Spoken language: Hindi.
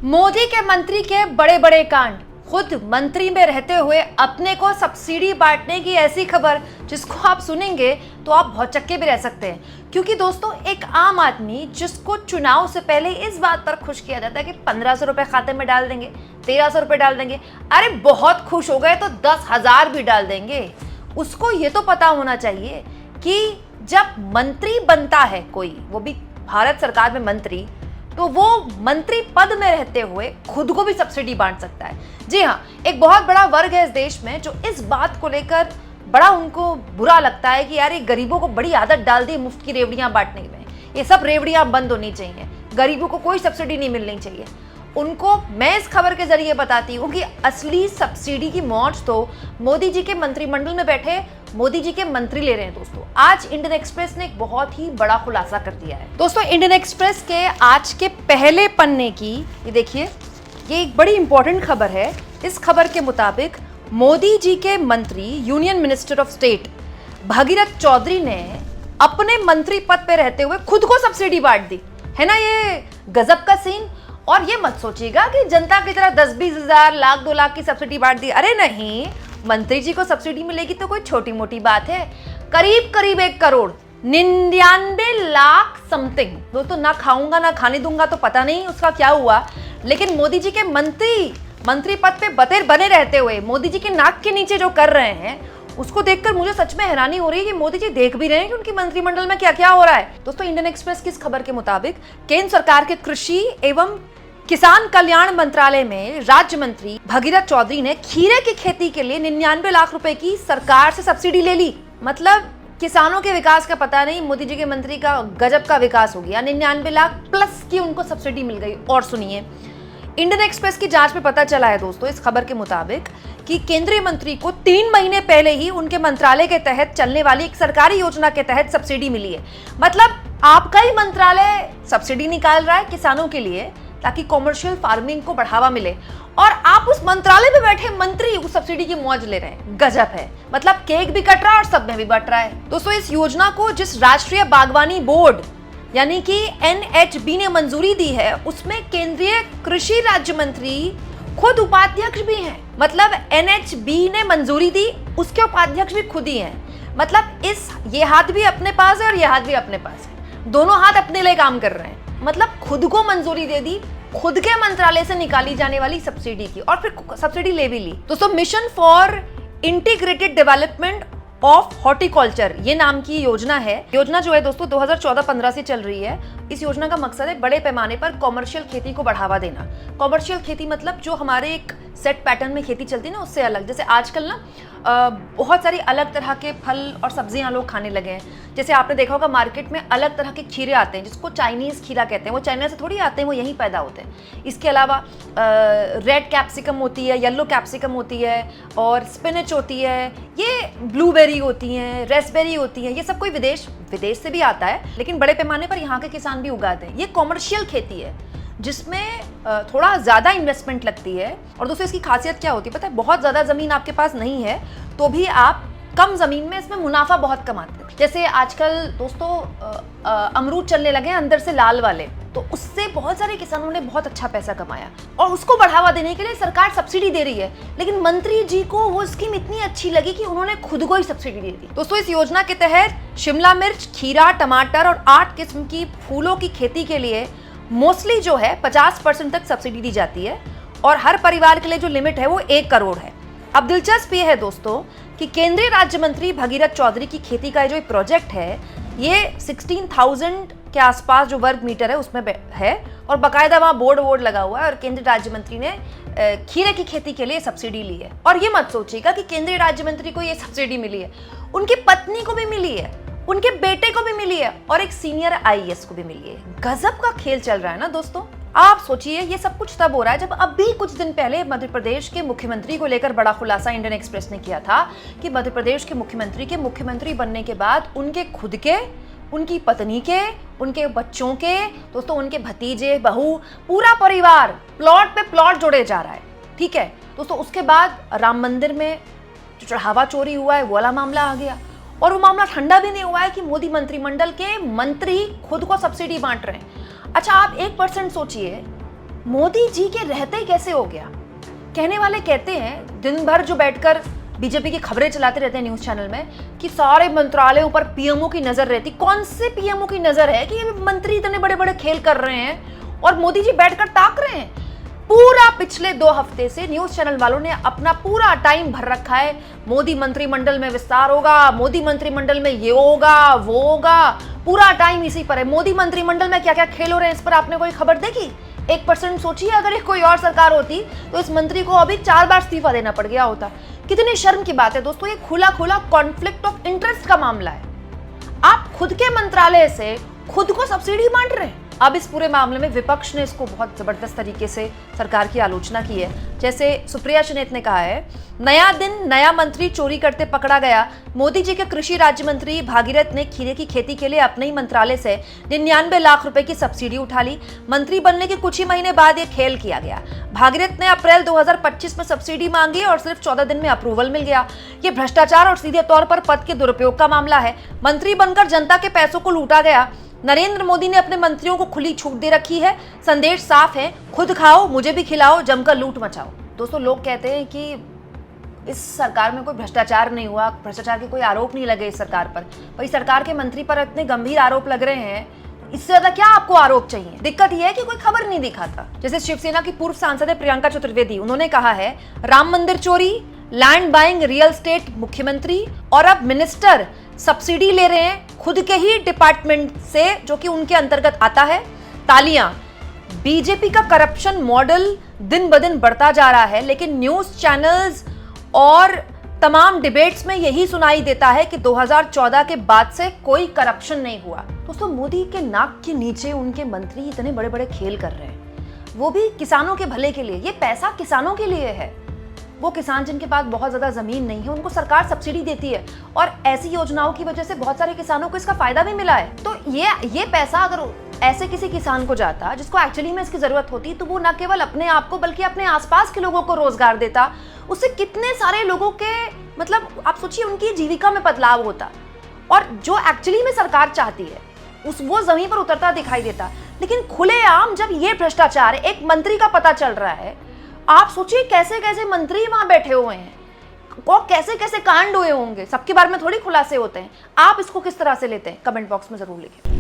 मोदी के मंत्री के बड़े बड़े कांड, खुद मंत्री में रहते हुए अपने को सब्सिडी बांटने की ऐसी खबर जिसको आप सुनेंगे तो आप बहुत चक्के भी रह सकते हैं। क्योंकि दोस्तों, एक आम आदमी जिसको चुनाव से पहले इस बात पर खुश किया जाता है कि 1500 रुपए खाते में डाल देंगे, 1300 रुपए डाल देंगे, अरे बहुत खुश हो गए तो 10,000 भी डाल देंगे, उसको ये तो पता होना चाहिए कि जब मंत्री बनता है कोई, वो भी भारत सरकार में मंत्री, तो वो मंत्री पद में रहते हुए खुद को भी सब्सिडी बांट सकता है। जी हाँ, एक बहुत बड़ा वर्ग है इस देश में जो इस बात को लेकर बड़ा उनको बुरा लगता है कि यार ये गरीबों को बड़ी आदत डाल दी मुफ्त की रेवड़ियां बांटने में, ये सब रेवड़ियां बंद होनी चाहिए, गरीबों को कोई सब्सिडी नहीं मिलनी चाहिए। उनको मैं इस खबर के जरिए बताती हूँ कि असली सब्सिडी की मौज तो मोदी जी के मंत्रिमंडल में बैठे मोदी जी के मंत्री ले रहे हैं। दोस्तों, आज इंडियन एक्सप्रेस ने एक बहुत ही बड़ा खुलासा कर दिया है। दोस्तों, इंडियन एक्सप्रेस के आज के पहले पन्ने की ये देखिए, ये एक बड़ी इंपॉर्टेंट खबर है। इस खबर के मुताबिक मोदी जी के मंत्री union minister of state Bhagirath Chaudhary ने अपने मंत्री पद पे रहते हुए खुद को सब्सिडी बांट दी है ना। ये गजब का सीन। और ये मत सोचिएगा कि जनता की तरह 10-20 हजार, लाख 2 लाख की सब्सिडी बांट दी। अरे नहीं, मंत्री जी को सब्सिडी मिलेगी तो कोई छोटी मोटी बात है। करीब करीब 1 करोड़ 99 लाख समथिंग। दोस्तों, ना खाऊंगा ना खाने दूंगा तो पता नहीं उसका क्या हुआ, लेकिन मोदी जी के मंत्री पद पे बने रहते हुए मोदी जी के नाक के नीचे जो कर रहे हैं, उसको देखकर मुझे सच में हैरानी हो रही है कि मोदी जी देख भी रहे हैं कि उनकी मंत्रिमंडल में क्या क्या हो रहा है। दोस्तों, इंडियन एक्सप्रेस की इस खबर के मुताबिक केंद्र सरकार के कृषि एवं किसान कल्याण मंत्रालय में राज्य मंत्री भगीरथ चौधरी ने खीरे की खेती के लिए 99 लाख रुपए की सरकार से सब्सिडी ले ली। मतलब किसानों के विकास का पता नहीं, मोदी जी के मंत्री का गजब का विकास हो गया। 99 लाख प्लस की उनको सब्सिडी मिल गई। और सुनिए, इंडियन एक्सप्रेस की जांच में पता चला है दोस्तों, इस खबर के मुताबिक कि केंद्रीय मंत्री को 3 महीने पहले ही उनके मंत्रालय के तहत चलने वाली एक सरकारी योजना के तहत सब्सिडी मिली है। मतलब आपका ही मंत्रालय सब्सिडी निकाल रहा है किसानों के लिए ताकि कॉमर्शियल फार्मिंग को बढ़ावा मिले, और आप उस मंत्रालय में बैठे मंत्री उस सब्सिडी की मौज ले रहे हैं। गजब है। मतलब केक भी कट रहा है और सब में भी बट रहा है। दोस्तों, इस योजना को जिस राष्ट्रीय बागवानी बोर्ड यानी कि NHB ने मंजूरी दी है, उसमें केंद्रीय कृषि राज्य मंत्री खुद उपाध्यक्ष भी हैं। मतलब NHB ने मंजूरी दी, उसके उपाध्यक्ष भी खुद ही हैं। मतलब ये हाथ भी अपने पास है और ये हाथ भी अपने पास है, दोनों हाथ अपने लिए काम कर रहे हैं। मतलब खुद को मंजूरी दे दी, खुद के मंत्रालय से निकाली जाने वाली सब्सिडी की, और फिर सब्सिडी ले भी ली। दोस्तों, mission for integrated development of horticulture ये नाम की योजना है। योजना जो है दोस्तों 2014-15 से चल रही है। इस योजना का मकसद है बड़े पैमाने पर कॉमर्शियल खेती को बढ़ावा देना। कॉमर्शियल खेती मतलब जो हमारे एक सेट पैटर्न में खेती चलती है ना, उससे अलग। जैसे आजकल ना बहुत सारी अलग तरह के फल और सब्जियां लोग खाने लगे हैं। जैसे आपने देखा होगा मार्केट में अलग तरह के खीरे आते हैं जिसको चाइनीज़ खीरा कहते हैं। वो चाइना से थोड़ी आते हैं, वो यहीं पैदा होते हैं। इसके अलावा रेड कैप्सिकम होती है, येलो कैप्सिकम होती है, और स्पिनच होती है, ये ब्लूबेरी होती हैं, रेसबेरी होती हैं। ये सब कोई विदेश से भी आता है, लेकिन बड़े पैमाने पर यहाँ के किसान भी उगाते हैं। ये कॉमर्शियल खेती है जिसमें थोड़ा ज़्यादा इन्वेस्टमेंट लगती है। और दोस्तों, इसकी खासियत क्या होती है पता है? बहुत ज़्यादा ज़मीन आपके पास नहीं है तो भी आप कम ज़मीन में इसमें मुनाफा बहुत कमाते हैं। जैसे आजकल दोस्तों अमरूद चलने लगे हैं अंदर से लाल वाले, तो उससे बहुत सारे किसानों ने बहुत अच्छा पैसा कमाया, और उसको बढ़ावा देने के लिए सरकार सब्सिडी दे रही है। लेकिन मंत्री जी को वो स्कीम इतनी अच्छी लगी कि उन्होंने खुद को ही सब्सिडी दे दी। दोस्तों, इस योजना के तहत शिमला मिर्च, खीरा, टमाटर और 8 किस्म की फूलों की खेती के लिए मोस्टली जो है 50% तक सब्सिडी दी जाती है, और हर परिवार के लिए जो लिमिट है वो 1 करोड़ है। अब दिलचस्प ये है दोस्तों कि केंद्रीय राज्य मंत्री भगीरथ चौधरी की खेती का जो प्रोजेक्ट है, ये 16,000 के आसपास जो वर्ग मीटर है उसमें है, और बाकायदा वहाँ बोर्ड लगा हुआ है, और केंद्रीय राज्य मंत्री ने खीरे की खेती के लिए सब्सिडी ली है। और ये मत सोचिएगा कि केंद्रीय राज्य मंत्री को ये सब्सिडी मिली है, उनकी पत्नी को भी मिली है, उनके बेटे को भी मिली है, और एक सीनियर IAS को भी मिली है। गजब का खेल चल रहा है ना दोस्तों। आप सोचिए, ये सब कुछ तब हो रहा है जब अभी कुछ दिन पहले मध्य प्रदेश के मुख्यमंत्री को लेकर बड़ा खुलासा इंडियन एक्सप्रेस ने किया था कि मध्य प्रदेश के मुख्यमंत्री बनने के बाद उनके खुद के, उनकी पत्नी के, उनके बच्चों के, दोस्तों उनके भतीजे, बहू, पूरा परिवार प्लॉट पे प्लॉट जोड़े जा रहा है। ठीक है दोस्तों, उसके बाद राम मंदिर में जो चढ़ावा चोरी हुआ है वो वाला मामला आ गया, और वो मामला ठंडा भी नहीं हुआ है कि मोदी मंत्रिमंडल के मंत्री खुद को सब्सिडी बांट रहे हैं। अच्छा, आप 1% सोचिए, मोदी जी के रहते ही कैसे हो गया? कहने वाले कहते हैं दिन भर जो बैठकर बीजेपी की खबरें चलाते रहते हैं न्यूज चैनल में कि सारे मंत्रालयों पर पीएमओ की नजर रहती। कौन से पीएमओ की नजर है कि ये मंत्री इतने बड़े बड़े खेल कर रहे हैं और मोदी जी बैठकर ताक रहे हैं? पूरा पिछले 2 हफ्ते से न्यूज चैनल वालों ने अपना पूरा टाइम भर रखा है, मोदी मंत्रिमंडल में विस्तार होगा, मोदी मंत्रिमंडल में ये होगा वो होगा, पूरा टाइम इसी पर है। मोदी मंत्रिमंडल में क्या क्या खेल हो रहे हैं इस पर आपने कोई खबर देखी? 1% सोचिए, अगर एक कोई और सरकार होती तो इस मंत्री को अभी 4 बार इस्तीफा देना पड़ गया होता। कितनी शर्म की बात है दोस्तों, ये खुला खुला कॉन्फ्लिक्ट ऑफ इंटरेस्ट का मामला है। आप खुद के मंत्रालय से खुद को सब्सिडी बांट रहे हैं। अब इस पूरे मामले में विपक्ष ने इसको बहुत जबरदस्त तरीके से सरकार की आलोचना की है। जैसे सुप्रिया चनेत ने कहा है, नया दिन नया मंत्री चोरी करते पकड़ा गया। मोदी जी के कृषि राज्य मंत्री भागीरथ ने खीरे की खेती के लिए अपने ही मंत्रालय से 99 लाख रुपए की सब्सिडी उठा ली। मंत्री बनने के कुछ ही महीने बाद ये खेल किया गया। भागीरथ ने अप्रैल 2025 में सब्सिडी मांगी और सिर्फ 14 दिन में अप्रूवल मिल गया। ये भ्रष्टाचार और सीधे तौर पर पद के दुरुपयोग का मामला है। मंत्री बनकर जनता के पैसों को लूटा गया। नरेंद्र मोदी ने अपने मंत्रियों को खुली छूट दे रखी है। संदेश साफ है, खुद खाओ मुझे भी खिलाओ, जमकर लूट मचाओ। दोस्तों, लोग कहते हैं कि इस सरकार में कोई भ्रष्टाचार नहीं हुआ, भ्रष्टाचार के कोई आरोप नहीं लगे इस सरकार पर। भाई, सरकार के मंत्री पर इतने गंभीर आरोप लग रहे हैं, इससे ज्यादा क्या आपको आरोप चाहिए? दिक्कत यह है कि कोई खबर नहीं दिखाता। जैसे शिवसेना की पूर्व सांसद है प्रियंका चतुर्वेदी, उन्होंने कहा है राम मंदिर चोरी, लैंड बाइंग, रियल एस्टेट मुख्यमंत्री और अब मिनिस्टर सब्सिडी ले रहे हैं खुद के ही डिपार्टमेंट से जो कि उनके अंतर्गत आता है। तालियां। बीजेपी का करप्शन मॉडल दिन ब दिन बढ़ता जा रहा है, लेकिन न्यूज चैनल्स और तमाम डिबेट्स में यही सुनाई देता है कि 2014 के बाद से कोई करप्शन नहीं हुआ। दोस्तों, मोदी के नाक के नीचे उनके मंत्री इतने बड़े बड़े खेल कर रहे हैं, वो भी किसानों के भले के लिए। ये पैसा किसानों के लिए है। वो किसान जिनके पास बहुत ज्यादा जमीन नहीं है, उनको सरकार सब्सिडी देती है और ऐसी योजनाओं की वजह से बहुत सारे किसानों को इसका फायदा भी मिला है। तो ये पैसा अगर ऐसे किसी किसान को जाता जिसको एक्चुअली में इसकी जरूरत होती, तो वो न केवल अपने आप को बल्कि अपने आसपास के लोगों को रोजगार देता। उससे कितने सारे लोगों के मतलब आप सोचिए उनकी जीविका में बदलाव होता और जो एक्चुअली में सरकार चाहती है वो जमीन पर उतरता दिखाई देता। लेकिन खुलेआम जब ये भ्रष्टाचार एक मंत्री का पता चल रहा है, आप सोचिए कैसे कैसे मंत्री वहां बैठे हुए हैं और कैसे कैसे कांड हुए होंगे। सबके बारे में थोड़ी खुलासे होते हैं। आप इसको किस तरह से लेते हैं? कमेंट बॉक्स में जरूर लिखें।